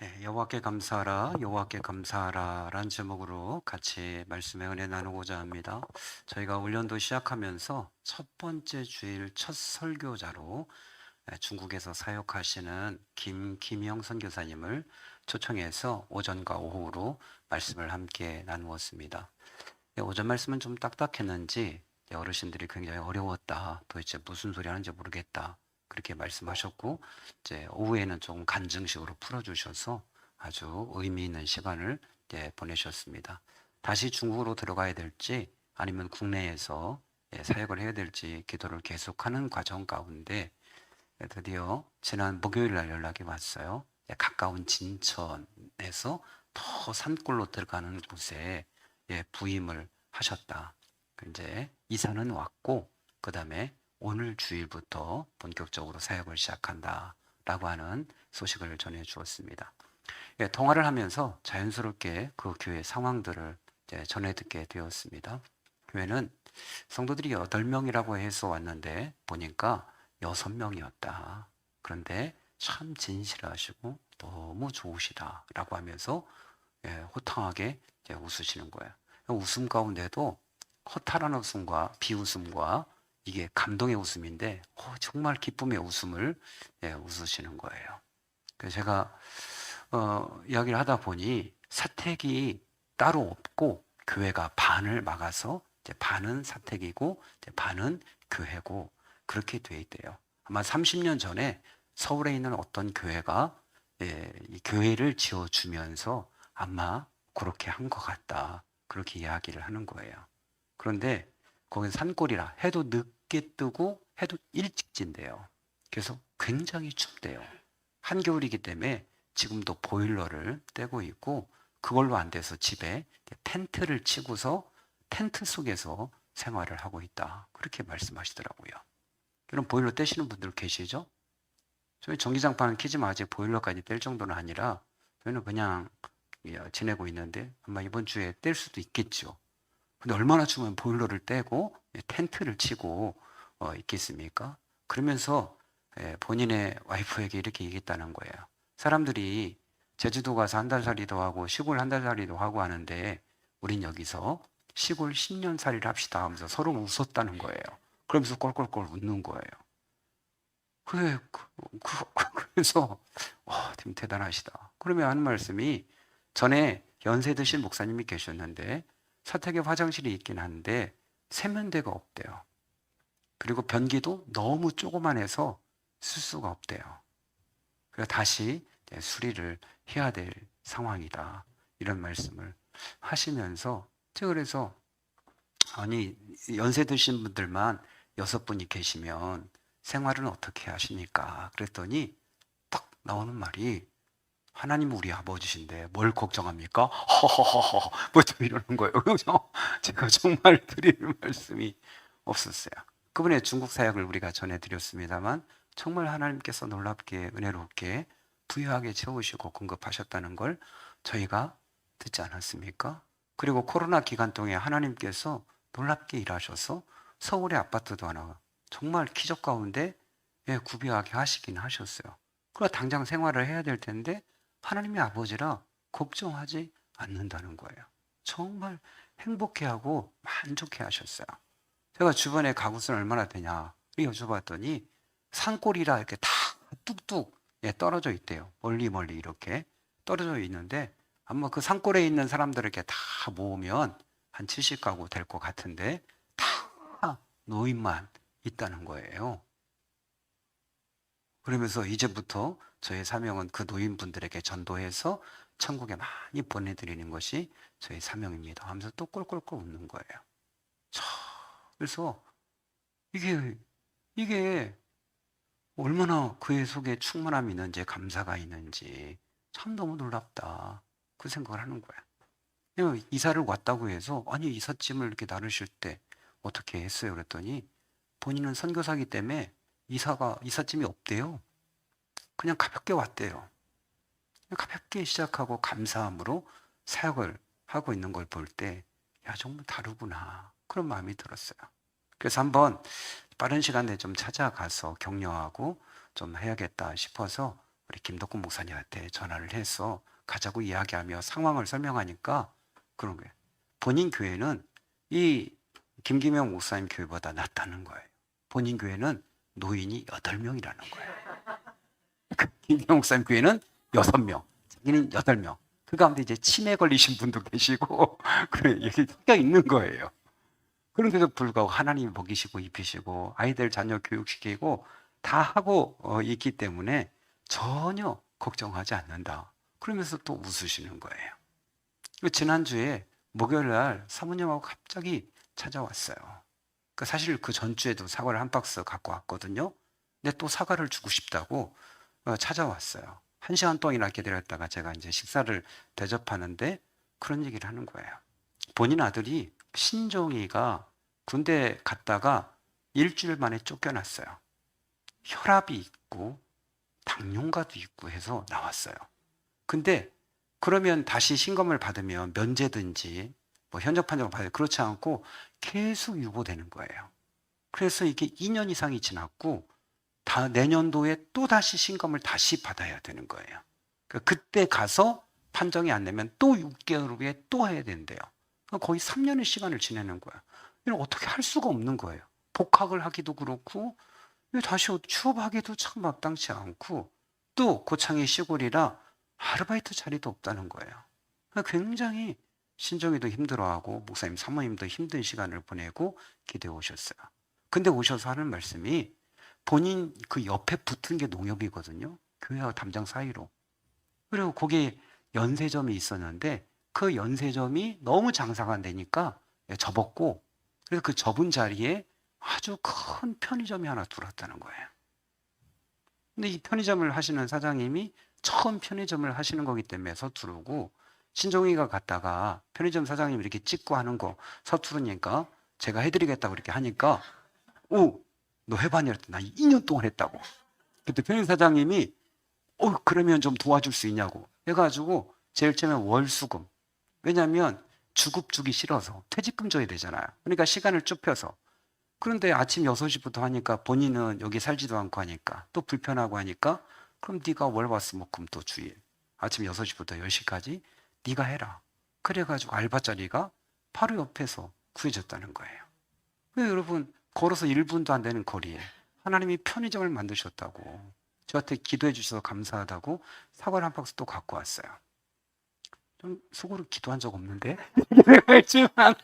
네, 여호와께 감사하라, 여호와께 감사하라라는 제목으로 같이 말씀의 은혜 나누고자 합니다. 저희가 올연도 시작하면서 첫 번째 주일 첫 설교자로 중국에서 사역하시는 김기명 선교사님을 초청해서 오전과 오후로 말씀을 함께 나누었습니다. 오전 말씀은 좀 딱딱했는지 어르신들이 굉장히 어려웠다. 도대체 무슨 소리 하는지 모르겠다. 그렇게 말씀하셨고, 이제 오후에는 조금 간증식으로 풀어주셔서 아주 의미 있는 시간을 보내셨습니다. 다시 중국으로 들어가야 될지 아니면 국내에서 사역을 해야 될지 기도를 계속하는 과정 가운데 드디어 지난 목요일 날 연락이 왔어요. 가까운 진천에서 더 산골로 들어가는 곳에 부임을 하셨다. 이제 이사는 왔고 그 다음에 오늘 주일부터 본격적으로 사역을 시작한다라고 하는 소식을 전해 주었습니다. 통화를 하면서 자연스럽게 그 교회 상황들을 전해 듣게 되었습니다. 교회는 성도들이 8명이라고 해서 왔는데 보니까 6명이었다. 그런데 참 진실하시고 너무 좋으시다라고 하면서 호탕하게 웃으시는 거예요. 웃음 가운데도 허탈한 웃음과 비웃음과 이게 감동의 웃음인데 정말 기쁨의 웃음을 웃으시는 거예요. 그래서 제가 이야기를 하다 보니 사택이 따로 없고 교회가 반을 막아서 이제 반은 사택이고 이제 반은 교회고 그렇게 돼 있대요. 아마 30년 전에 서울에 있는 어떤 교회가 이 교회를 지어주면서 아마 그렇게 한 것 같다. 그렇게 이야기를 하는 거예요. 그런데 거긴 산골이라 해도 늦게 뜨고 해도 일찍 진대요. 그래서 굉장히 춥대요. 한겨울이기 때문에 지금도 보일러를 떼고 있고 그걸로 안 돼서 집에 텐트를 치고서 텐트 속에서 생활을 하고 있다. 그렇게 말씀하시더라고요. 그럼 보일러 떼시는 분들 계시죠? 저희 전기장판은 키지만 아직 보일러까지 뗄 정도는 아니라 저희는 그냥 지내고 있는데 아마 이번 주에 뗄 수도 있겠죠. 근데 얼마나 추우면 보일러를 떼고 텐트를 치고 있겠습니까? 그러면서 본인의 와이프에게 이렇게 얘기했다는 거예요. 사람들이 제주도 가서 한 달 살이도 하고 시골 한 달 살이도 하고 하는데 우린 여기서 시골 10년 살이를 합시다 하면서 서로 웃었다는 거예요. 그러면서 꼴꼴꼴 웃는 거예요. 그래서 좀 대단하시다. 그러면 하는 말씀이 전에 연세 드신 목사님이 계셨는데 사택에 화장실이 있긴 한데 세면대가 없대요. 그리고 변기도 너무 조그만해서 쓸 수가 없대요. 그래서 다시 수리를 해야 될 상황이다. 이런 말씀을 하시면서 제가 그래서 아니 연세 드신 분들만 6분이 계시면 생활은 어떻게 하십니까? 그랬더니 딱 나오는 말이 하나님 우리 아버지신데 뭘 걱정합니까? 허허허허 뭐또 이러는 거예요. 그래서 제가 정말 드릴 말씀이 없었어요. 그분의 중국 사역을 우리가 전해드렸습니다만 정말 하나님께서 놀랍게 은혜롭게 부유하게 채우시고 공급하셨다는 걸 저희가 듣지 않았습니까? 그리고 코로나 기간 동안 하나님께서 놀랍게 일하셔서 서울의 아파트도 하나 정말 기적 가운데 구비하게 하시긴 하셨어요. 그러나 당장 생활을 해야 될 텐데 하나님의 아버지라 걱정하지 않는다는 거예요. 정말 행복해하고 만족해 하셨어요. 제가 주변에 가구수는 얼마나 되냐 여쭤봤더니 산골이라 이렇게 다 뚝뚝 떨어져 있대요. 멀리 멀리 이렇게 떨어져 있는데 아마 그 산골에 있는 사람들을 이렇게 다 모으면 한 70가구 될 것 같은데 다 노인만 있다는 거예요. 그러면서 이제부터 저의 사명은 그 노인분들에게 전도해서 천국에 많이 보내드리는 것이 저의 사명입니다 하면서 또 꼴꼴꼴 웃는 거예요. 그래서 이게 얼마나 그의 속에 충만함이 있는지 감사가 있는지 참 너무 놀랍다 그 생각을 하는 거야. 이사를 왔다고 해서 아니 이삿짐을 이렇게 나르실 때 어떻게 했어요? 그랬더니 본인은 선교사기 때문에 이삿짐이 없대요. 그냥 가볍게 왔대요. 가볍게 시작하고 감사함으로 사역을 하고 있는 걸 볼 때, 야, 정말 다르구나. 그런 마음이 들었어요. 그래서 한번 빠른 시간에 좀 찾아가서 격려하고 좀 해야겠다 싶어서 우리 김덕근 목사님한테 전화를 해서 가자고 이야기하며 상황을 설명하니까 그런 거예요. 본인 교회는 이 김기명 목사님 교회보다 낫다는 거예요. 본인 교회는 노인이 8명이라는 거예요. 김기명 목사님 교회는 6명, 자기는 8명. 그 가운데 이제 치매 걸리신 분도 계시고, 그래, 이게 섞여 있는 거예요. 그런데도 불구하고 하나님이 먹이시고 입히시고 아이들 자녀 교육시키고 다 하고 있기 때문에 전혀 걱정하지 않는다. 그러면서 또 웃으시는 거예요. 지난주에 목요일 날 사모님하고 갑자기 찾아왔어요. 사실 그 전주에도 사과를 한 박스 갖고 왔거든요. 근데 또 사과를 주고 싶다고 찾아왔어요. 1시간 동안이나 기다렸다가 제가 이제 식사를 대접하는데 그런 얘기를 하는 거예요. 본인 아들이 신종이가 군대 갔다가 일주일 만에 쫓겨났어요. 혈압이 있고 당뇨가도 있고 해서 나왔어요. 근데 그러면 다시 신검을 받으면 면제든지 뭐 현역 판정을 받아요. 그렇지 않고 계속 유보되는 거예요. 그래서 이게 2년 이상이 지났고 다 내년도에 또 다시 신검을 다시 받아야 되는 거예요. 그때 가서 판정이 안 되면 또 6개월 후에 또 해야 된대요. 거의 3년의 시간을 지내는 거예요. 이건 어떻게 할 수가 없는 거예요. 복학을 하기도 그렇고 다시 취업하기도 참 마땅치 않고 또 고창이 시골이라 아르바이트 자리도 없다는 거예요. 굉장히 신정이도 힘들어하고 목사님 사모님도 힘든 시간을 보내고 기도해 오셨어요. 근데 오셔서 하는 말씀이 본인 그 옆에 붙은 게 농협이거든요. 교회와 담장 사이로. 그리고 거기에 연세점이 있었는데 그 연세점이 너무 장사가 안 되니까 접었고 그래서 그 접은 자리에 아주 큰 편의점이 하나 들어왔다는 거예요. 근데 이 편의점을 하시는 사장님이 처음 편의점을 하시는 거기 때문에 서투르고 신종이가 갔다가 편의점 사장님 이렇게 찍고 하는 거 서투르니까 제가 해드리겠다고 이렇게 하니까 너 해봤냐? 나 2년 동안 했다고. 그때 편의점 사장님이 그러면 좀 도와줄 수 있냐고 해가지고 제일 처음에 월수금. 왜냐하면 주급 주기 싫어서 퇴직금 줘야 되잖아요. 그러니까 시간을 좁혀서. 그런데 아침 6시부터 하니까 본인은 여기 살지도 않고 하니까 또 불편하고 하니까 그럼 네가 월화수목금 또 주일 아침 6시부터 10시까지 네가 해라. 그래가지고 알바 자리가 바로 옆에서 구해졌다는 거예요. 여러분 걸어서 1분도 안 되는 거리에 하나님이 편의점을 만드셨다고 저한테 기도해 주셔서 감사하다고 사과를 한 박스 또 갖고 왔어요. 좀 속으로 기도한 적 없는데 했지만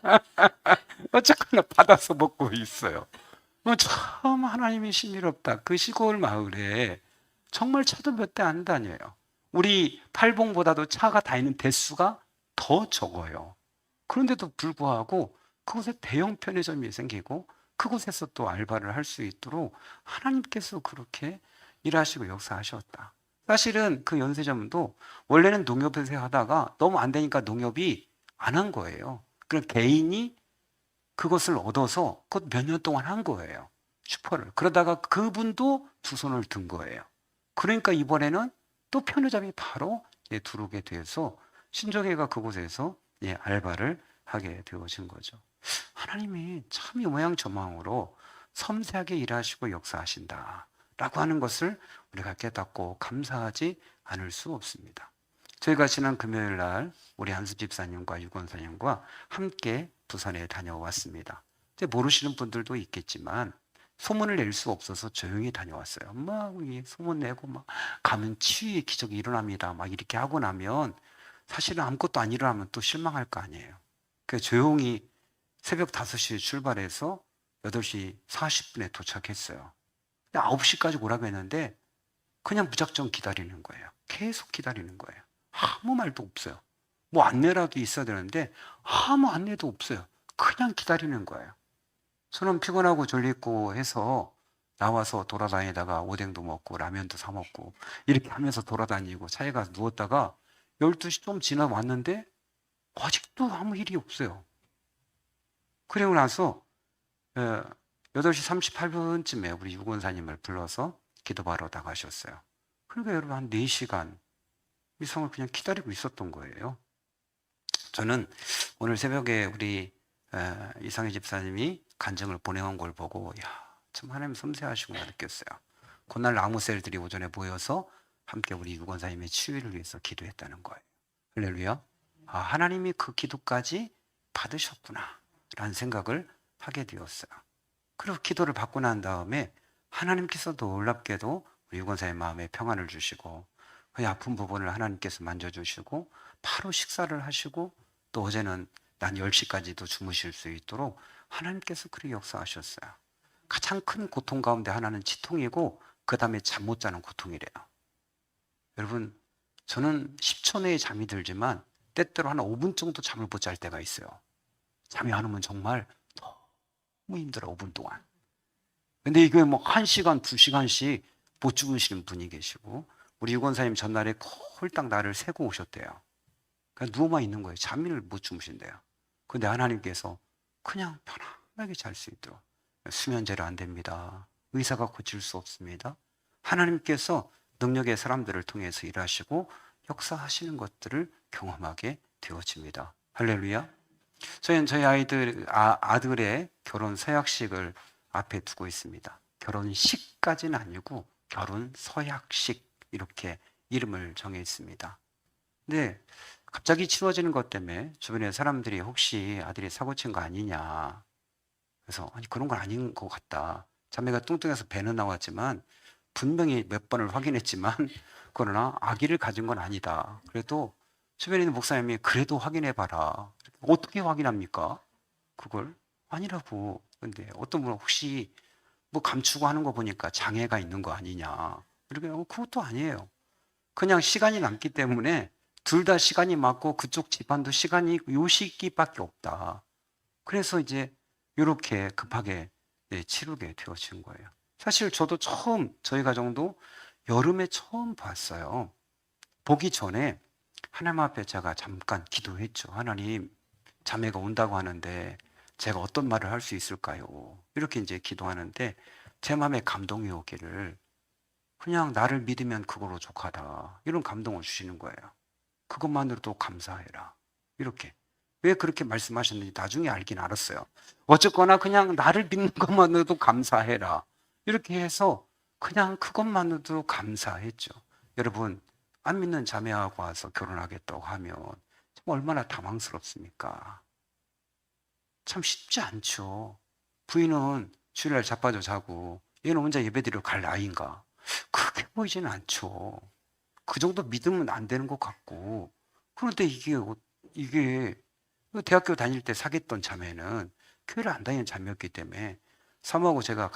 어쨌거나 받아서 먹고 있어요. 참 하나님이 신비롭다. 그 시골 마을에 정말 차도 몇 대 안 다녀요. 우리 팔봉보다도 차가 다니는 대수가 더 적어요. 그런데도 불구하고 그곳에 대형 편의점이 생기고 그곳에서 또 알바를 할 수 있도록 하나님께서 그렇게 일하시고 역사하셨다. 사실은 그 연세점도 원래는 농협에서 하다가 너무 안 되니까 농협이 안 한 거예요. 그럼 개인이 그것을 얻어서 그것 몇 년 동안 한 거예요. 슈퍼를. 그러다가 그분도 두 손을 든 거예요. 그러니까 이번에는 또 편의점이 바로 들어오게 돼서 신정혜가 그곳에서 알바를 하게 되어진 거죠. 하나님이 참 이 모양 저 모양으로 섬세하게 일하시고 역사하신다 라고 하는 것을 우리가 깨닫고 감사하지 않을 수 없습니다. 저희가 지난 금요일 날 우리 한수 집사님과 유권사님과 함께 부산에 다녀왔습니다. 모르시는 분들도 있겠지만 소문을 낼 수 없어서 조용히 다녀왔어요. 막 소문 내고 막 가면 치유의 기적이 일어납니다. 막 이렇게 하고 나면 사실은 아무것도 안 일어나면 또 실망할 거 아니에요. 그래서 조용히 새벽 5시에 출발해서 8시 40분에 도착했어요. 9시까지 오라고 했는데 그냥 무작정 기다리는 거예요. 계속 기다리는 거예요. 아무 말도 없어요. 뭐 안내라도 있어야 되는데 아무 안내도 없어요. 그냥 기다리는 거예요. 저는 피곤하고 졸리고 해서 나와서 돌아다니다가 오뎅도 먹고 라면도 사 먹고 이렇게 하면서 돌아다니고 차에 가서 누웠다가 12시 좀 지나 왔는데 아직도 아무 일이 없어요. 그리고 나서 8시 38분쯤에 우리 유권사님을 불러서 기도하러 나가셨어요. 그러니까 여러분 한 4시간 미성을 그냥 기다리고 있었던 거예요. 저는 오늘 새벽에 우리 이상희 집사님이 간증을 보내온 걸 보고 참 하나님 섬세하시구나 느꼈어요. 그날 나무셀들이 오전에 모여서 함께 우리 유권사님의 치유를 위해서 기도했다는 거예요. 할렐루야. 아, 하나님이 그 기도까지 받으셨구나 라는 생각을 하게 되었어요. 그리고 기도를 받고 난 다음에 하나님께서 놀랍게도 우리 유권사의 마음에 평안을 주시고 그 아픈 부분을 하나님께서 만져주시고 바로 식사를 하시고 또 어제는 난 10시까지도 주무실 수 있도록 하나님께서 그렇게 역사하셨어요. 가장 큰 고통 가운데 하나는 치통이고 그 다음에 잠 못 자는 고통이래요. 여러분, 저는 10초 내에 잠이 들지만 때때로 한 5분 정도 잠을 못 잘 때가 있어요. 잠이 안 오면 정말 너무 힘들어, 5분 동안. 근데 이게 뭐 1시간, 2시간씩 못 주무시는 분이 계시고 우리 유권사님 전날에 홀딱 나를 새고 오셨대요. 그냥 누워만 있는 거예요. 잠을 못 주무신대요. 근데 하나님께서 그냥 편안하게 잘 수 있도록 수면제로 안 됩니다. 의사가 고칠 수 없습니다. 하나님께서 능력의 사람들을 통해서 일하시고 역사하시는 것들을 경험하게 되어집니다. 할렐루야. 저희는 저희 아들의 결혼 서약식을 앞에 두고 있습니다. 결혼식까지는 아니고 결혼 서약식 이렇게 이름을 정해 있습니다. 근데 갑자기 치러지는 것 때문에 주변에 사람들이 혹시 아들이 사고 친 거 아니냐. 그래서 아니 그런 건 아닌 것 같다. 자매가 뚱뚱해서 배는 나왔지만 분명히 몇 번을 확인했지만 그러나 아기를 가진 건 아니다. 그래도 주변에 있는 목사님이 그래도 확인해 봐라. 어떻게 확인합니까? 그걸 아니라고. 근데 어떤 분은 혹시 뭐 감추고 하는 거 보니까 장애가 있는 거 아니냐. 이렇게 그것도 아니에요. 그냥 시간이 남기 때문에 둘 다 시간이 맞고 그쪽 집안도 시간이 요 시기밖에 없다. 그래서 이제 이렇게 급하게 치르게 되어진 거예요. 사실 저도 처음 저희 가정도 여름에 처음 봤어요. 보기 전에 하나님 앞에 제가 잠깐 기도했죠. 하나님, 자매가 온다고 하는데 제가 어떤 말을 할 수 있을까요? 이렇게 이제 기도하는데 제 마음에 감동이 오기를 그냥 나를 믿으면 그걸로 족하다. 이런 감동을 주시는 거예요. 그것만으로도 감사해라. 이렇게. 왜 그렇게 말씀하셨는지 나중에 알긴 알았어요. 어쨌거나 그냥 나를 믿는 것만으로도 감사해라. 이렇게 해서 그냥 그것만으로도 감사했죠. 여러분, 안 믿는 자매하고 와서 결혼하겠다고 하면 참 얼마나 당황스럽습니까? 참 쉽지 않죠. 부인은 주일날 자빠져 자고 얘는 혼자 예배드리러 갈 나이인가? 그렇게 보이지는 않죠. 그 정도 믿으면 안 되는 것 같고 그런데 이게 대학교 다닐 때 사귀었던 자매는 교회를 안 다니는 자매였기 때문에 사모하고 제가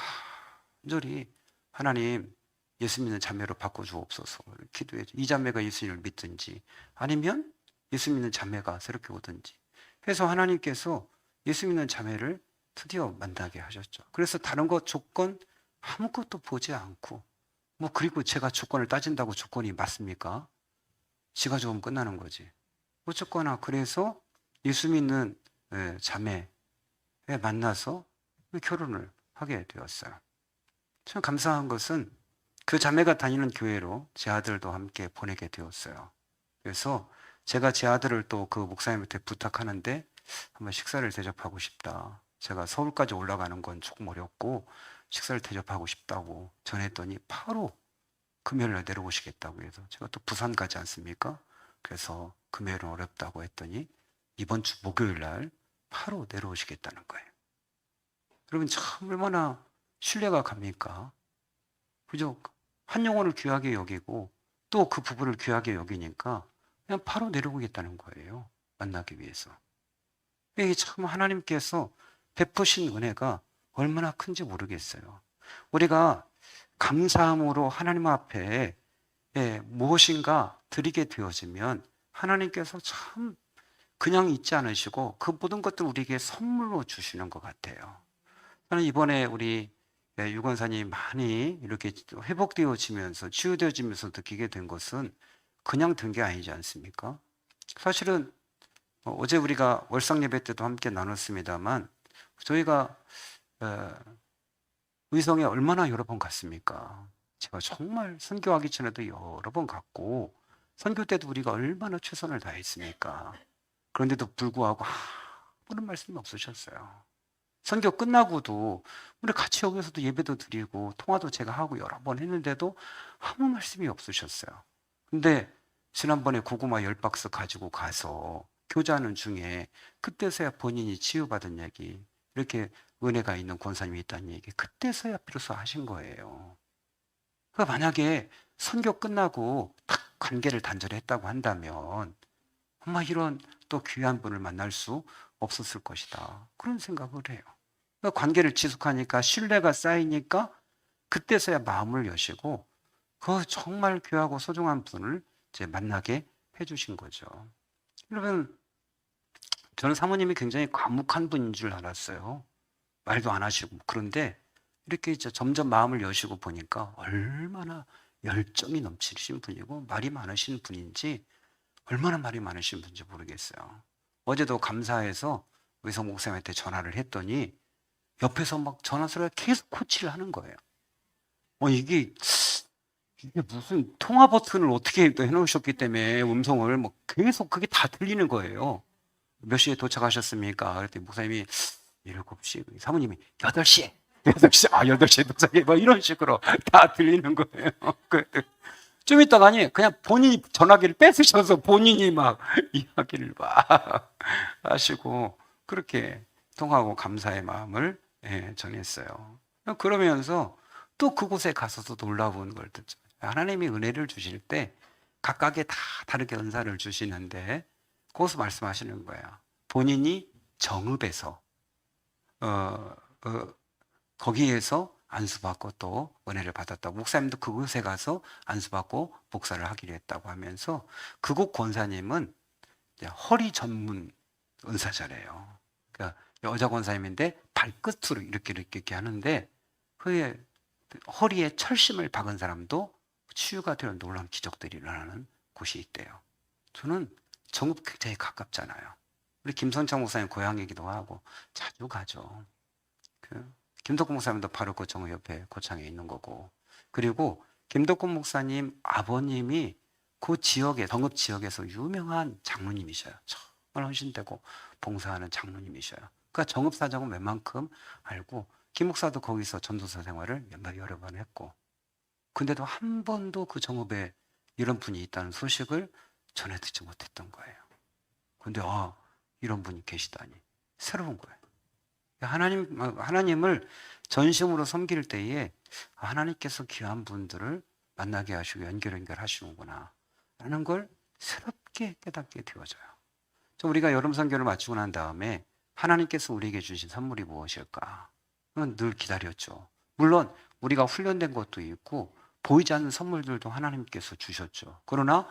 간절히 하나님 예수 믿는 자매로 바꿔주옵소서 기도해줘. 이 자매가 예수님을 믿든지 아니면 예수 믿는 자매가 새롭게 오든지 해서 하나님께서 예수 믿는 자매를 드디어 만나게 하셨죠. 그래서 다른 것 조건 아무것도 보지 않고 뭐 그리고 제가 조건을 따진다고 조건이 맞습니까? 지가 좋으면 끝나는 거지. 어쨌거나 그래서 예수 믿는 자매에 만나서 결혼을 하게 되었어요. 참 감사한 것은 그 자매가 다니는 교회로 제 아들도 함께 보내게 되었어요. 그래서 제가 제 아들을 또 그 목사님한테 부탁하는데 한번 식사를 대접하고 싶다. 제가 서울까지 올라가는 건 조금 어렵고 식사를 대접하고 싶다고 전했더니 바로 금요일날 내려오시겠다고 해서 제가 또 부산 가지 않습니까? 그래서 금요일은 어렵다고 했더니 이번 주 목요일날 바로 내려오시겠다는 거예요. 여러분 참 얼마나 신뢰가 갑니까? 그죠? 한 영혼을 귀하게 여기고 또 그 부부를 귀하게 여기니까 그냥 바로 내려오겠다는 거예요. 만나기 위해서. 이게 참 하나님께서 베푸신 은혜가 얼마나 큰지 모르겠어요. 우리가 감사함으로 하나님 앞에 무엇인가 드리게 되어지면 하나님께서 참 그냥 있지 않으시고 그 모든 것들 우리에게 선물로 주시는 것 같아요. 저는 이번에 우리 유권사님 많이 이렇게 회복되어지면서 치유되어지면서 느끼게 된 것은 그냥 든 게 아니지 않습니까? 사실은 어제 우리가 월상 예배 때도 함께 나눴습니다만 저희가 의성에 얼마나 여러 번 갔습니까? 제가 정말 선교하기 전에도 여러 번 갔고 선교 때도 우리가 얼마나 최선을 다했습니까? 그런데도 불구하고 아무런 말씀이 없으셨어요. 선교 끝나고도 우리 같이 여기서도 예배도 드리고 통화도 제가 하고 여러 번 했는데도 아무 말씀이 없으셨어요. 근데 지난번에 고구마 10박스 가지고 가서 교제하는 중에 그때서야 본인이 치유받은 얘기, 이렇게 은혜가 있는 권사님이 있다는 얘기, 그때서야 비로소 하신 거예요. 그러니까 만약에 선교 끝나고 딱 관계를 단절했다고 한다면 아마 이런 또 귀한 분을 만날 수 없었을 것이다. 그런 생각을 해요. 그러니까 관계를 지속하니까 신뢰가 쌓이니까 그때서야 마음을 여시고 그 정말 귀하고 소중한 분을 이제 만나게 해주신 거죠. 여러분, 저는 사모님이 굉장히 과묵한 분인 줄 알았어요. 말도 안 하시고. 그런데 이렇게 이제 점점 마음을 여시고 보니까 얼마나 열정이 넘치신 분이고 말이 많으신 분인지, 얼마나 말이 많으신 분인지 모르겠어요. 어제도 감사해서 의성 목사님한테 전화를 했더니 옆에서 막 전화 소리가 계속 코치를 하는 거예요. 이게 무슨 통화 버튼을 어떻게 또 해놓으셨기 때문에 음성을 뭐 계속 그게 다 들리는 거예요. 몇 시에 도착하셨습니까? 그랬더니 목사님이 7시, 사모님이 8시에, 8시에 도착해. 뭐 이런 식으로 다 들리는 거예요. 좀 있다가 아니, 그냥 본인이 전화기를 뺏으셔서 본인이 막 이야기를 막 하시고, 그렇게 통하고 감사의 마음을 전했어요. 그러면서 또 그곳에 가서도 놀라운 걸 듣죠. 하나님이 은혜를 주실 때 각각의 다 다르게 은사를 주시는데, 거기서 말씀하시는 거예요. 본인이 정읍에서 거기에서 안수받고 또 은혜를 받았다고, 목사님도 그곳에 가서 안수받고 복사를 하기로 했다고 하면서, 그곳 권사님은 허리 전문 은사자래요. 그러니까 여자 권사님인데 발끝으로 이렇게 하는데, 그 허리에 철심을 박은 사람도 치유가 되는 놀라운 기적들이 일어나는 곳이 있대요. 저는 정읍 굉장히 가깝잖아요. 우리 김선창 목사님 고향이기도 하고 자주 가죠. 김덕근 목사님도 바로 그 정읍 옆에 고창에 있는 거고, 그리고 김덕근 목사님 아버님이 그 지역에, 정읍 지역에서 유명한 장로님이셔요. 정말 헌신되고 봉사하는 장로님이셔요. 그러니까 정읍 사정은 웬만큼 알고, 김 목사도 거기서 전도사 생활을 여러 번 했고, 근데도 한 번도 그 정읍에 이런 분이 있다는 소식을 전해 듣지 못했던 거예요. 근데 이런 분이 계시다니 새로운 거예요. 하나님을 전심으로 섬길 때에 하나님께서 귀한 분들을 만나게 하시고 연결하시는구나 라는 걸 새롭게 깨닫게 되어져요. 우리가 여름 선교를 마치고 난 다음에 하나님께서 우리에게 주신 선물이 무엇일까? 늘 기다렸죠. 물론 우리가 훈련된 것도 있고 보이지 않는 선물들도 하나님께서 주셨죠. 그러나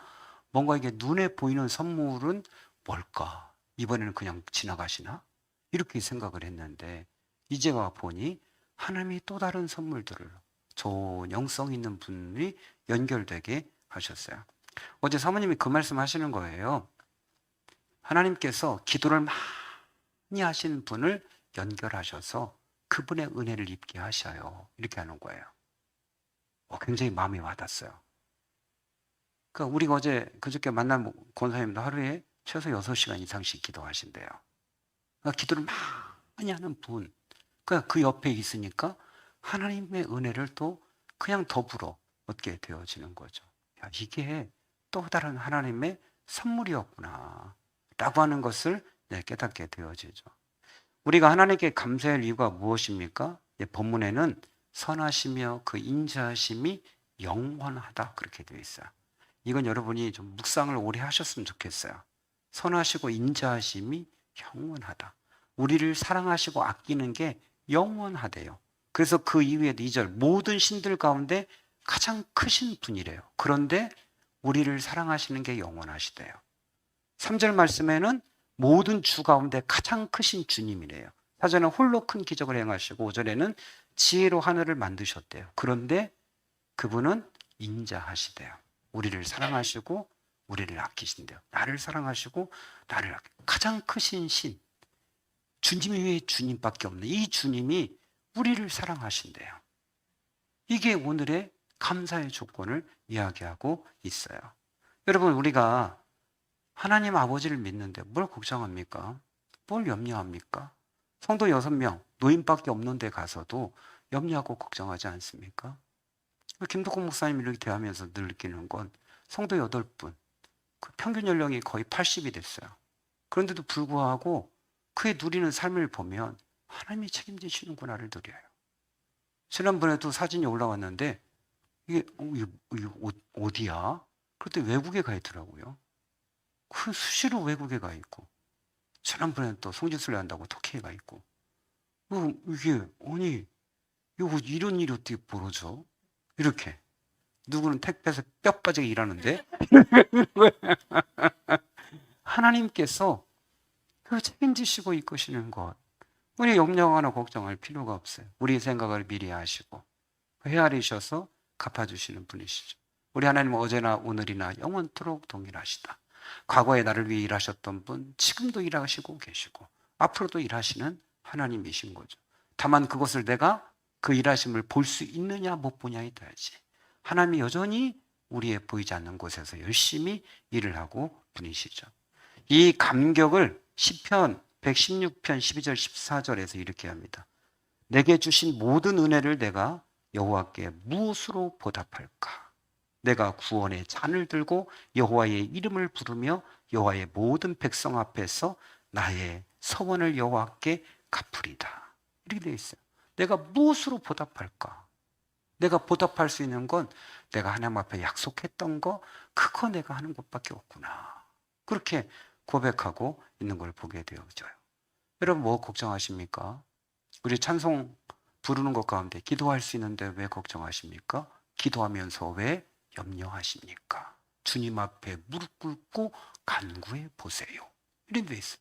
뭔가 이게 눈에 보이는 선물은 뭘까? 이번에는 그냥 지나가시나? 이렇게 생각을 했는데, 이제 와 보니 하나님이 또 다른 선물들을 좋은 영성 있는 분이 연결되게 하셨어요. 어제 사모님이 그 말씀 하시는 거예요. 하나님께서 기도를 많이 하시는 분을 연결하셔서 그분의 은혜를 입게 하셔요. 이렇게 하는 거예요. 굉장히 마음이 와닿았어요. 그러니까 우리가 그저께 만난 권사님도 하루에 최소 6시간 이상씩 기도하신대요. 그러니까 기도를 많이 하는 분, 그러니까 그 옆에 있으니까 하나님의 은혜를 또 그냥 더불어 얻게 되어지는 거죠. 이게 또 다른 하나님의 선물이었구나 라고 하는 것을 깨닫게 되어지죠. 우리가 하나님께 감사할 이유가 무엇입니까? 본문에는 선하시며 그 인자하심이 영원하다 그렇게 되어 있어요. 이건 여러분이 좀 묵상을 오래 하셨으면 좋겠어요. 선하시고 인자하심이 영원하다. 우리를 사랑하시고 아끼는 게 영원하대요. 그래서 그 이후에 2절 모든 신들 가운데 가장 크신 분이래요. 그런데 우리를 사랑하시는 게 영원하시대요. 3절 말씀에는 모든 주 가운데 가장 크신 주님이래요. 4절은 홀로 큰 기적을 행하시고 5절에는 지혜로 하늘을 만드셨대요. 그런데 그분은 인자하시대요. 우리를 사랑하시고 우리를 아끼신대요. 나를 사랑하시고 나를 가장 크신 신, 주님 외에 주님밖에 없는 이 주님이 우리를 사랑하신대요. 이게 오늘의 감사의 조건을 이야기하고 있어요. 여러분, 우리가 하나님 아버지를 믿는데 뭘 걱정합니까? 뭘 염려합니까? 성도 6명, 노인밖에 없는 데 가서도 염려하고 걱정하지 않습니까? 김덕호 목사님 이렇게 대하면서 늘 느끼는 건 성도 8분, 그 평균 연령이 거의 80이 됐어요. 그런데도 불구하고 그의 누리는 삶을 보면 하나님이 책임지시는구나를 누려요. 지난번에도 사진이 올라왔는데 이게 어디야? 그때 외국에 가 있더라고요. 그 수시로 외국에 가 있고, 지난번에 또 성지순례 한다고 터키에 가 있고, 이게 아니 이거 이런 일이 어떻게 벌어져? 이렇게 누구는 택배에서 뼈 빠지게 일하는데 하나님께서 그 책임지시고 이끄시는 것, 우리 염려하거나 걱정할 필요가 없어요. 우리 생각을 미리 하시고 헤아리셔서 갚아주시는 분이시죠. 우리 하나님은 어제나 오늘이나 영원토록 동일하시다. 과거에 나를 위해 일하셨던 분, 지금도 일하시고 계시고 앞으로도 일하시는 하나님이신 거죠. 다만 그것을 내가 그 일하심을 볼 수 있느냐 못 보냐에 따라지. 하나님이 여전히 우리의 보이지 않는 곳에서 열심히 일을 하고 분이시죠. 이 감격을 시편 116편 12절 14절에서 이렇게 합니다. 내게 주신 모든 은혜를 내가 여호와께 무엇으로 보답할까? 내가 구원의 잔을 들고 여호와의 이름을 부르며 여호와의 모든 백성 앞에서 나의 서원을 여호와께 갚으리다. 이렇게 되어 있어요. 내가 무엇으로 보답할까? 내가 보답할 수 있는 건 내가 하나님 앞에 약속했던 거, 그거 내가 하는 것밖에 없구나. 그렇게 고백하고 있는 걸 보게 되어져요. 여러분 뭐 걱정하십니까? 우리 찬송 부르는 것 가운데 기도할 수 있는데 왜 걱정하십니까? 기도하면서 왜 염려하십니까? 주님 앞에 무릎 꿇고 간구해 보세요. 이런 데 있어요.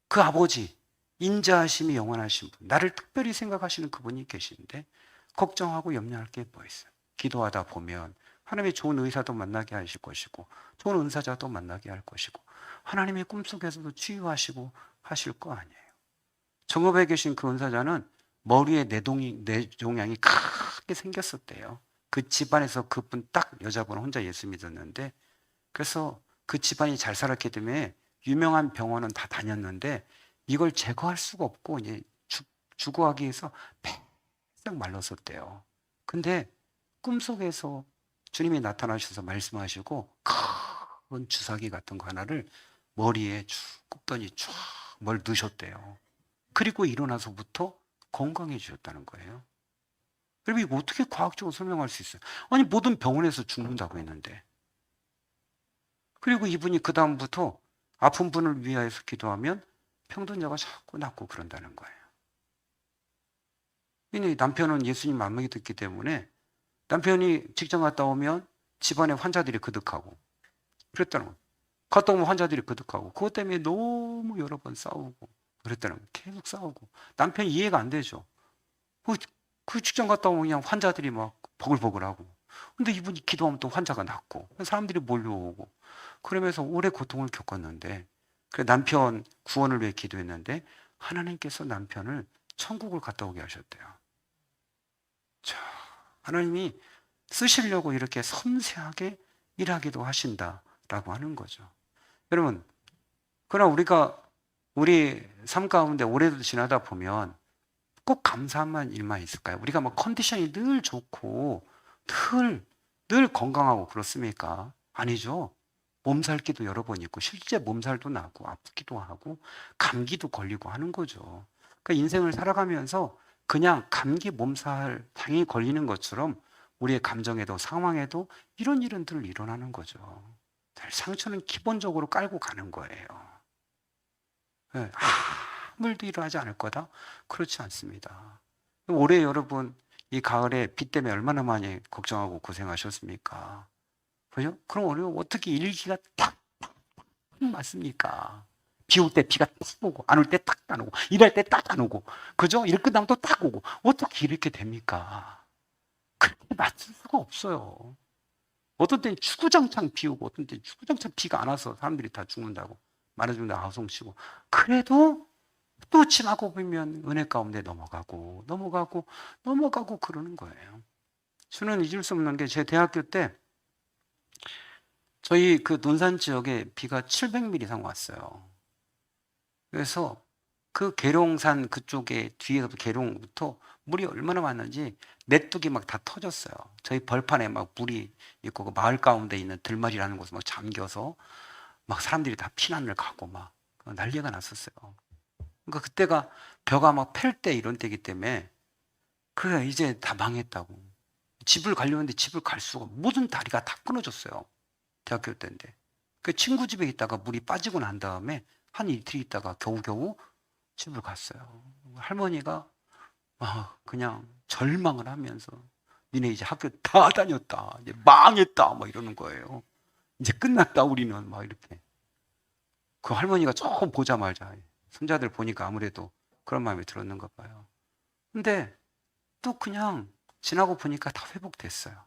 그 아버지, 인자하심이 영원하신 분, 나를 특별히 생각하시는 그분이 계신데 걱정하고 염려할 게 뭐 있어요? 기도하다 보면 하나님의 좋은 의사도 만나게 하실 것이고 좋은 은사자도 만나게 할 것이고 하나님의 꿈속에서도 치유하시고 하실 거 아니에요. 정읍에 계신 그 은사자는 머리에 뇌종양이 크게 생겼었대요. 그 집안에서 그분 딱 여자분 혼자 예수 믿었는데, 그래서 그 집안이 잘 살았기 때문에 유명한 병원은 다 다녔는데 이걸 제거할 수가 없고 이제 주거하기 위해서 딱 말랐었대요. 근데 꿈속에서 주님이 나타나셔서 말씀하시고 큰 주사기 같은 거 하나를 머리에 쭉 꼽더니 쫙 뭘 넣으셨대요. 그리고 일어나서부터 건강해지셨다는 거예요. 여러분 이거 어떻게 과학적으로 설명할 수 있어요? 아니 모든 병원에서 죽는다고 했는데. 그리고 이분이 그 다음부터 아픈 분을 위하여서 기도하면 평든자가 자꾸 낫고 그런다는 거예요. 남편은 예수님 안 믿었기 때문에 남편이 직장 갔다 오면 집안에 환자들이 그득하고 그랬다는 거예요. 갔다 오면 환자들이 그득하고 그것 때문에 너무 여러 번 싸우고 그랬다는 거예요. 계속 싸우고 남편이 이해가 안 되죠. 그 직장 갔다 오면 그냥 환자들이 막 버글버글하고 근데 이분이 기도하면 또 환자가 낫고 사람들이 몰려오고 그러면서 오래 고통을 겪었는데 그래 남편 구원을 위해 기도했는데 하나님께서 남편을 천국을 갔다 오게 하셨대요. 자, 하나님이 쓰시려고 이렇게 섬세하게 일하기도 하신다라고 하는 거죠. 여러분, 그러나 우리가 우리 삶 가운데 오래도 지나다 보면 꼭 감사한 일만 있을까요? 우리가 뭐 컨디션이 늘 좋고 늘 건강하고 그렇습니까? 아니죠. 몸살기도 여러 번 있고 실제 몸살도 나고 아프기도 하고 감기도 걸리고 하는 거죠. 그러니까 인생을 살아가면서 그냥 감기 몸살 당연히 걸리는 것처럼 우리의 감정에도 상황에도 이런 일은 늘 일어나는 거죠. 상처는 기본적으로 깔고 가는 거예요. 네. 아무 일도 일어나지 않을 거다? 그렇지 않습니다. 올해 여러분 이 가을에 비 때문에 얼마나 많이 걱정하고 고생하셨습니까? 그죠? 그럼 우리가 어떻게 일기가 딱 맞습니까? 비 올 때 비가 딱 오고 안 올 때 딱 안 오고 일할 때 딱 안 오고 그죠? 일 끝나면 또 딱 오고 어떻게 이렇게 됩니까? 그렇게 맞출 수가 없어요. 어떤 때는 주구장창 비 오고 어떤 때는 주구장창 비가 안 와서 사람들이 다 죽는다고 말해준다 하성치고 그래도 또 지나고 보면 은혜 가운데 넘어가고 그러는 거예요. 저는 잊을 수 없는 게 제 대학교 때 저희 그 논산 지역에 비가 700mm 이상 왔어요. 그래서 그 계룡산 그쪽에 뒤에서부터 계룡부터 물이 얼마나 많은지 메뚜기 막 다 터졌어요. 저희 벌판에 막 물이 있고 그 마을 가운데 있는 들말이라는 곳에 막 잠겨서 막 사람들이 다 피난을 가고 막 난리가 났었어요. 그러니까 그때가 벼가 막 팰 때 이런 때이기 때문에 그래 이제 다 망했다고. 집을 가려고 했는데 집을 갈 수가 모든 다리가 다 끊어졌어요. 대학교 때인데. 그 친구 집에 있다가 물이 빠지고 난 다음에 한 이틀 있다가 겨우겨우 집을 갔어요. 할머니가 그냥 절망을 하면서 니네 이제 학교 다 다녔다. 이제 망했다. 막 이러는 거예요. 이제 끝났다 우리는 막 이렇게. 그 할머니가 조금 보자마자 손자들 보니까 아무래도 그런 마음이 들었는가 봐요. 근데 또 그냥 지나고 보니까 다 회복됐어요.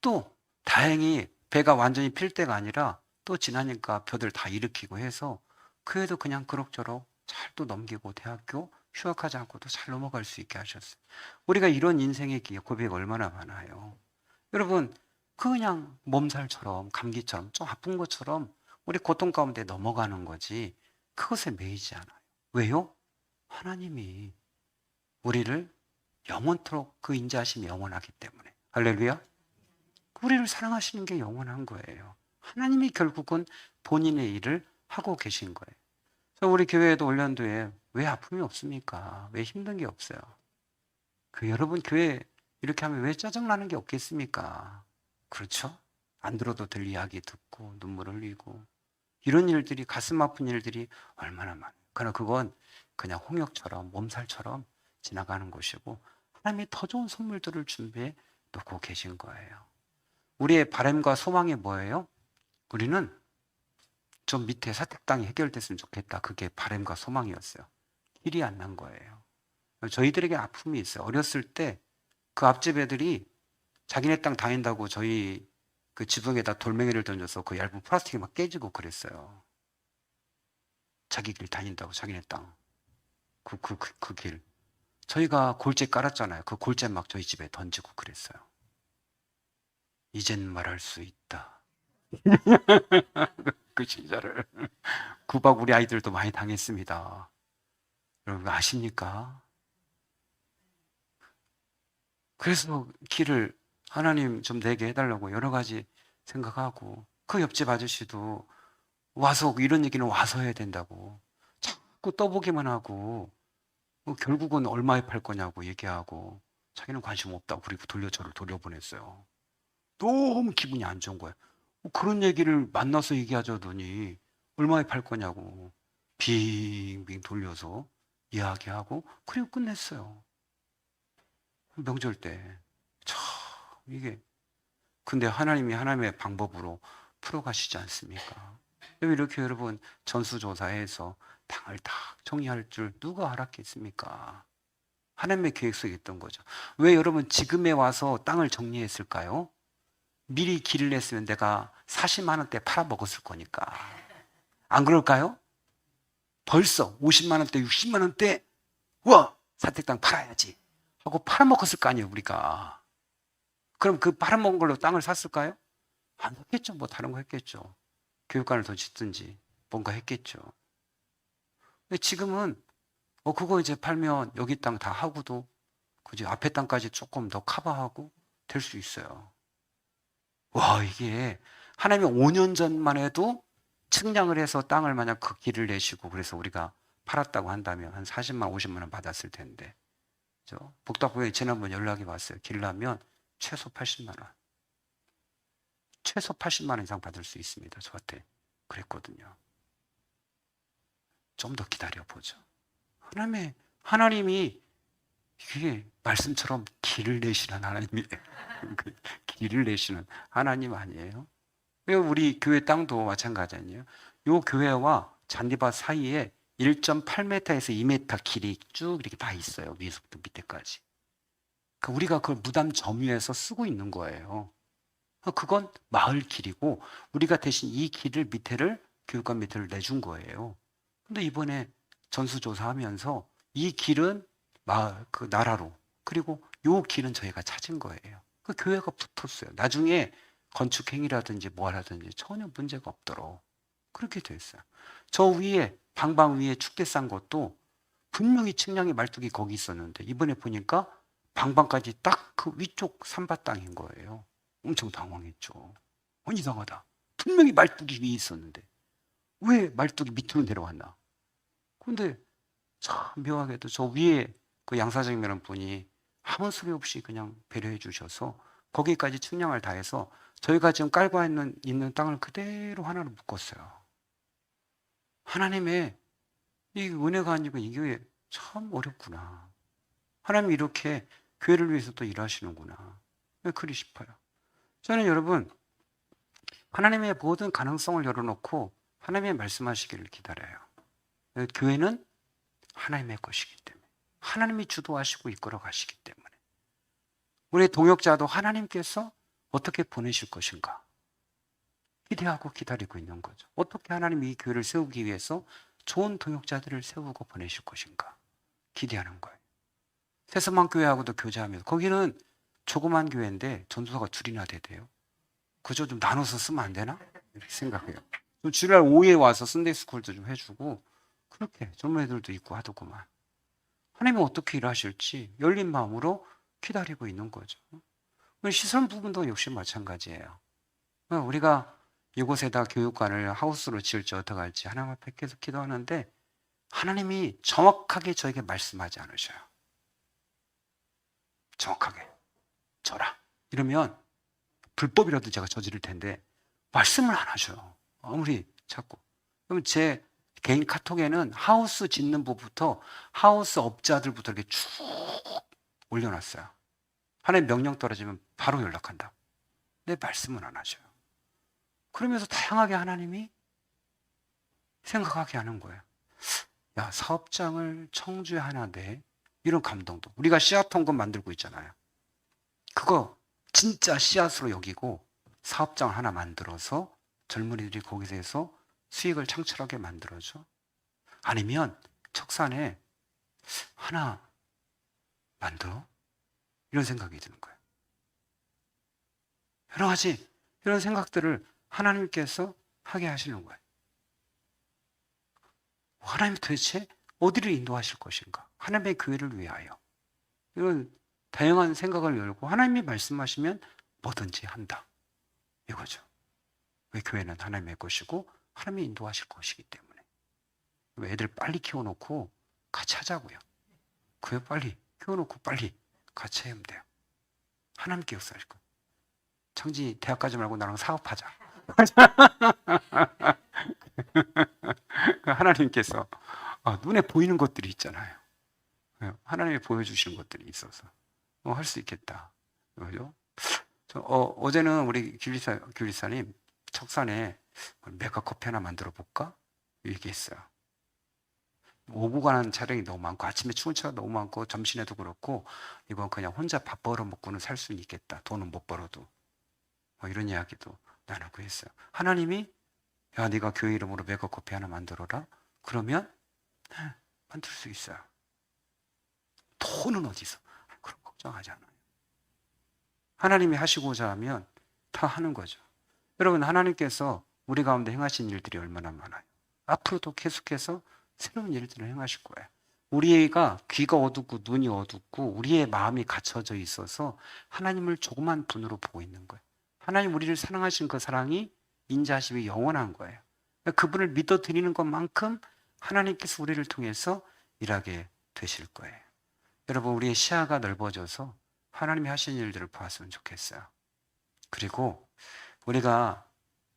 또 다행히 배가 완전히 필 때가 아니라 또 지나니까 벼들 다 일으키고 해서 그 애도 그냥 그럭저럭 잘 또 넘기고 대학교 휴학하지 않고도 잘 넘어갈 수 있게 하셨어요. 우리가 이런 인생의 고백이 얼마나 많아요. 여러분 그냥 몸살처럼 감기처럼 좀 아픈 것처럼 우리 고통 가운데 넘어가는 거지 그것에 매이지 않아요. 왜요? 하나님이 우리를 영원토록 그 인자하심이 영원하기 때문에. 할렐루야. 우리를 사랑하시는 게 영원한 거예요. 하나님이 결국은 본인의 일을 하고 계신 거예요. 그래서 우리 교회에도 올년도에 왜 아픔이 없습니까? 왜 힘든 게 없어요? 그 여러분 교회 이렇게 하면 왜 짜증나는 게 없겠습니까? 그렇죠? 안 들어도 될 이야기 듣고 눈물 흘리고 이런 일들이 가슴 아픈 일들이 얼마나 많아요. 그러나 그건 그냥 홍역처럼 몸살처럼 지나가는 것이고 하나님이 더 좋은 선물들을 준비해 놓고 계신 거예요. 우리의 바람과 소망이 뭐예요? 우리는 좀 밑에 사택당이 해결됐으면 좋겠다. 그게 바람과 소망이었어요. 길이 안 난 거예요. 저희들에게 아픔이 있어요. 어렸을 때 그 앞집 애들이 자기네 땅 다닌다고 저희 그 지붕에다 돌멩이를 던져서 그 얇은 플라스틱이 막 깨지고 그랬어요. 자기 길 다닌다고 자기네 땅. 그 길. 저희가 골재 깔았잖아요. 그 골재 막 저희 집에 던지고 그랬어요. 이젠 말할 수 있다. 그 시절을. 구박 우리 아이들도 많이 당했습니다. 여러분 아십니까? 그래서 길을 하나님 좀 내게 해달라고 여러 가지 생각하고 그 옆집 아저씨도 와서 이런 얘기는 와서 해야 된다고 자꾸 떠보기만 하고 결국은 얼마에 팔 거냐고 얘기하고 자기는 관심 없다고 그리고 저를 돌려보냈어요. 너무 기분이 안 좋은 거예요. 그런 얘기를 만나서 얘기하자더니 얼마에 팔 거냐고 빙빙 돌려서 이야기하고 그리고 끝냈어요. 명절 때. 참 이게 근데 하나님이 하나님의 방법으로 풀어가시지 않습니까? 이렇게 여러분 전수조사해서 땅을 다 정리할 줄 누가 알았겠습니까? 하나님의 계획 속에 있던 거죠. 왜 여러분 지금에 와서 땅을 정리했을까요? 미리 길을 냈으면 내가 40만 원대 팔아먹었을 거니까. 안 그럴까요? 벌써 50만 원대, 60만 원대 와 사택 땅 팔아야지 하고 팔아먹었을 거 아니에요 우리가. 그럼 그 팔아먹은 걸로 땅을 샀을까요? 안 샀겠죠. 뭐 다른 거 했겠죠. 교육관을 더 짓든지 뭔가 했겠죠. 근데 지금은 그거 이제 팔면 여기 땅 다 하고도 그지 앞에 땅까지 조금 더 커버하고 될 수 있어요. 와 이게 하나님이 5년 전만 해도 측량을 해서 땅을 만약 그 길을 내시고 그래서 우리가 팔았다고 한다면 한 40만 50만 원 받았을 텐데 복덕부에 지난번 연락이 왔어요. 길라면 최소 80만 원. 최소 80만 원 이상 받을 수 있습니다. 저한테 그랬거든요. 좀 더 기다려보죠. 하나님이 이게 말씀처럼 길을 내시는 하나님이에요. 길을 내시는 하나님 아니에요? 우리 교회 땅도 마찬가지 아니에요? 이 교회와 잔디밭 사이에 1.8m에서 2m 길이 쭉 이렇게 다 있어요. 위에서부터 밑에까지. 그러니까 우리가 그걸 무담 점유해서 쓰고 있는 거예요. 그건 마을 길이고 우리가 대신 이 길을 교육관 밑에를 내준 거예요. 근데 이번에 전수조사하면서 이 길은 그 나라로 그리고 요 길은 저희가 찾은 거예요. 그 교회가 붙었어요. 나중에 건축 행위라든지 뭐 하든지 전혀 문제가 없도록 그렇게 됐어요. 저 위에 방방 위에 축대 싼 것도 분명히 측량의 말뚝이 거기 있었는데 이번에 보니까 방방까지 딱 그 위쪽 산바 땅인 거예요. 엄청 당황했죠. 이상하다. 분명히 말뚝이 위에 있었는데 왜 말뚝이 밑으로 내려왔나? 근데 참 묘하게도 저 위에 그 양사장이라는 분이 아무 소리 없이 그냥 배려해 주셔서 거기까지 측량을 다 해서 저희가 지금 깔고 있는 땅을 그대로 하나로 묶었어요. 하나님의 이 은혜가 아니고 이게 참 어렵구나. 하나님이 이렇게 교회를 위해서 또 일하시는구나. 그리 싶어요. 저는 여러분 하나님의 모든 가능성을 열어놓고 하나님의 말씀하시기를 기다려요. 교회는 하나님의 것이기 때문에 하나님이 주도하시고 이끌어 가시기 때문에 우리 동역자도 하나님께서 어떻게 보내실 것인가 기대하고 기다리고 있는 거죠. 어떻게 하나님이 이 교회를 세우기 위해서 좋은 동역자들을 세우고 보내실 것인가 기대하는 거예요. 새서만 교회하고도 교제하면서 거기는 조그만 교회인데 전도사가 둘이나 되대요. 그저 좀 나눠서 쓰면 안 되나? 이렇게 생각해요. 좀 주일날 오후에 와서 선데이 스쿨도 좀 해주고 그렇게 젊은 애들도 있고 하더구만. 하나님이 어떻게 일하실지 열린 마음으로 기다리고 있는 거죠. 시설 부분도 역시 마찬가지예요. 우리가 이곳에다 교육관을 하우스로 지을지 어떻게 할지 하나님 앞에 계속 기도하는데 하나님이 정확하게 저에게 말씀하지 않으셔요. 정확하게 져라 이러면 불법이라도 제가 저지를 텐데 말씀을 안 하셔요. 아무리 자꾸. 그럼 제 개인 카톡에는 하우스 짓는 부부터 하우스 업자들부터 이렇게 쭉 올려놨어요. 하나님 명령 떨어지면 바로 연락한다. 내 말씀은 안 하셔요. 그러면서 다양하게 하나님이 생각하게 하는 거예요. 야, 사업장을 청주에 하나 내. 이런 감동도. 우리가 씨앗 통금 만들고 있잖아요. 그거 진짜 씨앗으로 여기고 사업장을 하나 만들어서 젊은이들이 거기서 해서 수익을 창출하게 만들어줘. 아니면 척산에 하나 만들어? 이런 생각이 드는 거예요. 여러 가지 이런 생각들을 하나님께서 하게 하시는 거예요. 하나님이 도대체 어디를 인도하실 것인가? 하나님의 교회를 위하여. 이런 다양한 생각을 열고 하나님이 말씀하시면 뭐든지 한다. 이거죠. 왜 교회는 하나님의 것이고 하나님이 인도하실 것이기 때문에. 애들 빨리 키워놓고 같이 하자고요. 교회 빨리 키워놓고 빨리 같이 하면 돼요. 하나님께 역사하실 거예요. 창진이 대학 가지 말고 나랑 사업하자. 하나님께서 눈에 보이는 것들이 있잖아요. 하나님이 보여주시는 것들이 있어서 할 수 있겠다. 그죠? 어제는 우리 규리사님 척산에 메가 커피 하나 만들어 볼까? 얘기했어요. 오고 가는 차량이 너무 많고 아침에 출근차가 너무 많고 점심에도 그렇고 이건 그냥 혼자 밥 벌어 먹고는 살 수는 있겠다. 돈은 못 벌어도. 이런 이야기도 나누고 했어요. 하나님이 야 네가 교회 이름으로 메가 커피 하나 만들어라. 그러면 만들 수 있어요. 돈은 어디서? 그런 걱정하지 않아요. 하나님이 하시고자 하면 다 하는 거죠. 여러분 하나님께서 우리 가운데 행하신 일들이 얼마나 많아요. 앞으로도 계속해서 새로운 일들을 행하실 거예요. 우리가 귀가 어둡고 눈이 어둡고 우리의 마음이 갇혀져 있어서 하나님을 조그만 분으로 보고 있는 거예요. 하나님 우리를 사랑하신 그 사랑이 인자하심이 영원한 거예요. 그분을 믿어드리는 것만큼 하나님께서 우리를 통해서 일하게 되실 거예요. 여러분 우리의 시야가 넓어져서 하나님이 하신 일들을 보았으면 좋겠어요. 그리고 우리가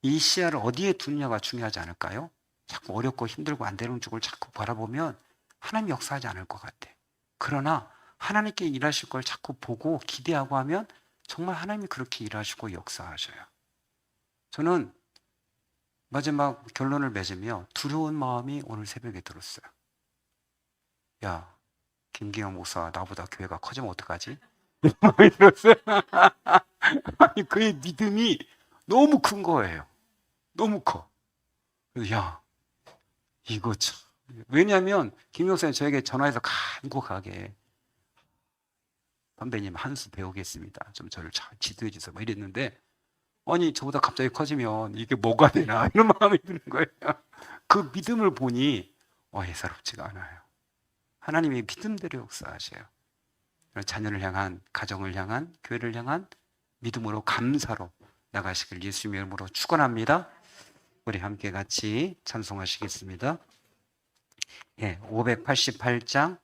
이 시야를 어디에 두느냐가 중요하지 않을까요? 자꾸 어렵고 힘들고 안 되는 쪽을 자꾸 바라보면 하나님 역사하지 않을 것 같아. 그러나 하나님께 일하실 걸 자꾸 보고 기대하고 하면 정말 하나님이 그렇게 일하시고 역사하셔요. 저는 마지막 결론을 맺으며 두려운 마음이 오늘 새벽에 들었어요. 야, 김기영 목사 나보다 교회가 커지면 어떡하지? 마음이 들었어요. 아니, 그의 믿음이 너무 큰 거예요. 너무 커. 그래서 야, 이거 참. 왜냐하면 김 목사님 저에게 전화해서 간곡하게 선배님 한 수 배우겠습니다. 좀 저를 잘 지도해 주세요. 뭐 이랬는데 아니 저보다 갑자기 커지면 이게 뭐가 되나 이런 마음이 드는 거예요. 그 믿음을 보니 예사롭지가 않아요. 하나님이 믿음대로 역사하셔요. 자녀를 향한, 가정을 향한, 교회를 향한 믿음으로 감사로 나가시길 예수님의 이름으로 축원합니다. 우리 함께 같이 찬송하시겠습니다. 588장